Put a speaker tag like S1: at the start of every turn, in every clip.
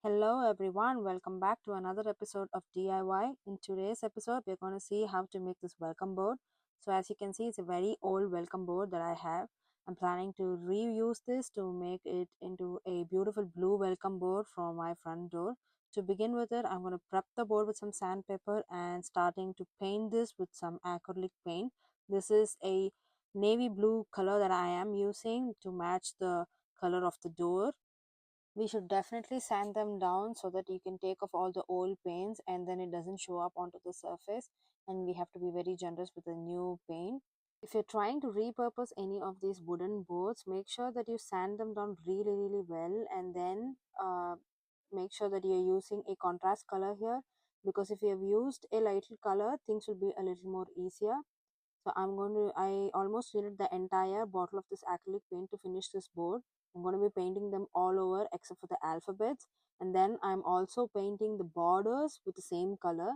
S1: Hello everyone, welcome back to another episode of DIY. In today's episode, we're going to see how to make this welcome board. So as you can see, it's a very old welcome board that I have. I'm planning to reuse this to make it into a beautiful blue welcome board for my front door. To begin with it, I'm going to prep the board with some sandpaper and starting to paint this with some acrylic paint. This is a navy blue color that I am using to match the color of the door. We should definitely sand them down so that you can take off all the old paints and then it doesn't show up onto the surface, and we have to be very generous with the new paint. If you're trying to repurpose any of these wooden boards, make sure that you sand them down really well, and then make sure that you're using a contrast color here, because if you have used a lighter color, things will be a little more easier. So I almost filled the entire bottle of this acrylic paint to finish this board. I'm going to be painting them all over except for the alphabets. And then I'm also painting the borders with the same color.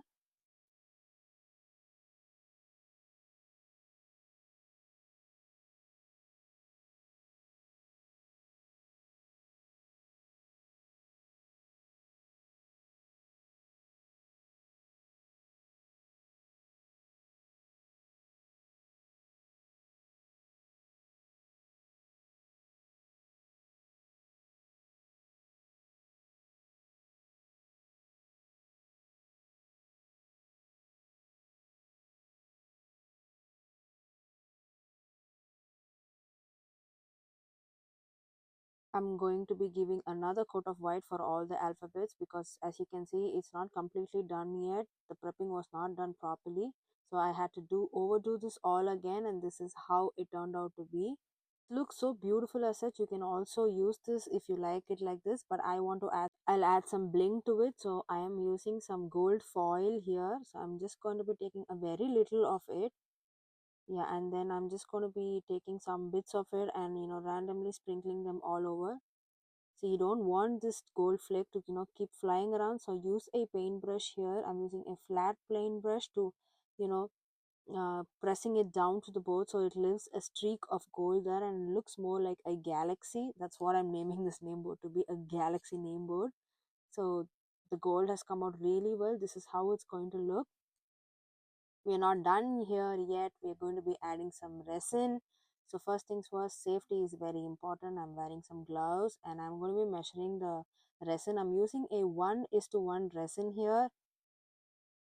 S1: I'm going to be giving another coat of white for all the alphabets, because as you can see, it's not completely done yet. The prepping was not done properly. So I had to overdo this all again, and this is how it turned out to be. Looks so beautiful as such. You can also use this if you like it like this, but I'll add some bling to it. So I am using some gold foil here, so I'm just going to be taking a very little of it. Yeah, and then I'm just going to be taking some bits of it and randomly sprinkling them all over. So you don't want this gold flake to keep flying around, so use a paintbrush here. I'm using a flat plain brush to you know pressing it down to the board so it leaves a streak of gold there and looks more like a galaxy. That's what I'm naming this name board to be, a galaxy name board. So the gold has come out really well. This is how it's going to look. We're not done here yet. We're going to be adding some resin. So first things first, safety is very important. I'm wearing some gloves and I'm going to be measuring the resin. I'm using a 1:1 resin here.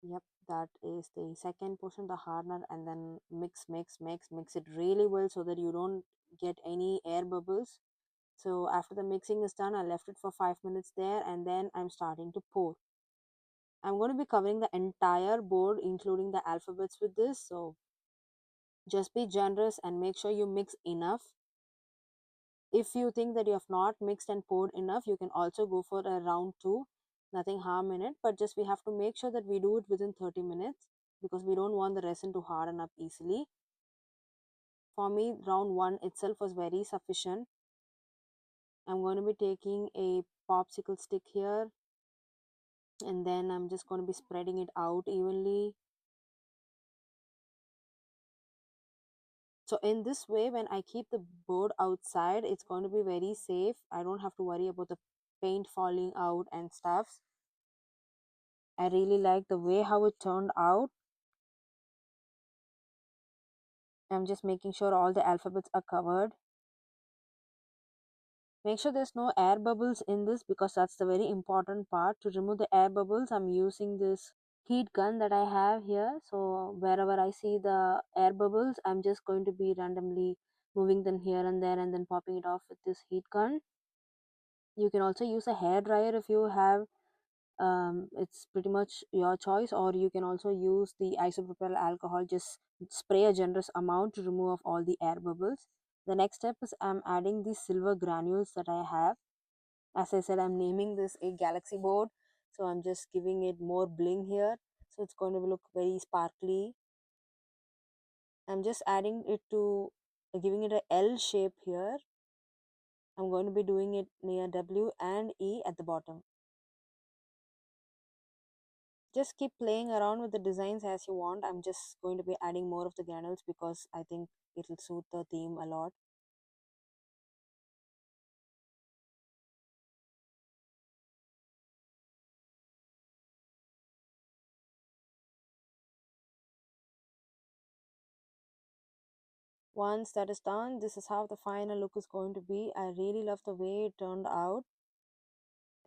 S1: Yep, that is the second portion, the hardener, and then mix it really well so that you don't get any air bubbles. So after the mixing is done, I left it for 5 minutes there, and then I'm starting to pour. I'm going to be covering the entire board including the alphabets with this, so just be generous and make sure you mix enough. If you think that you have not mixed and poured enough, you can also go for a round two. Nothing harm in it, but just we have to make sure that we do it within 30 minutes, because we don't want the resin to harden up easily. For me, round one itself was very sufficient. I'm going to be taking a popsicle stick here, and then I'm just going to be spreading it out evenly. So in this way, when I keep the board outside, it's going to be very safe. I don't have to worry about the paint falling out and stuff. I really like the way how it turned out. I'm just making sure all the alphabets are covered. Make sure there's no air bubbles in this, because that's the very important part. To remove the air bubbles, I'm using this heat gun that I have here. So wherever I see the air bubbles, I'm just going to be randomly moving them here and there and then popping it off with this heat gun. You can also use a hair dryer if you have. It's pretty much your choice, or you can also use the isopropyl alcohol. Just spray a generous amount to remove all the air bubbles. The next step is I'm adding these silver granules that I have. As I said, I'm naming this a galaxy board, so I'm just giving it more bling here, so it's going to look very sparkly. I'm just adding it to giving it a L shape here. I'm going to be doing it near W and E at the bottom. Just keep playing around with the designs as you want. I'm just going to be adding more of the granules because I think it'll suit the theme a lot. Once that is done, this is how the final look is going to be. I really love the way it turned out.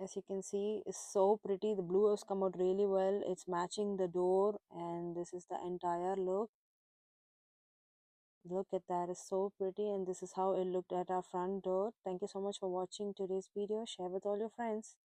S1: As you can see, it's so pretty. The blue has come out really well. It's matching the door, and this is the entire look. Look at that, it's so pretty, and this is how it looked at our front door. Thank you so much for watching today's video. Share with all your friends.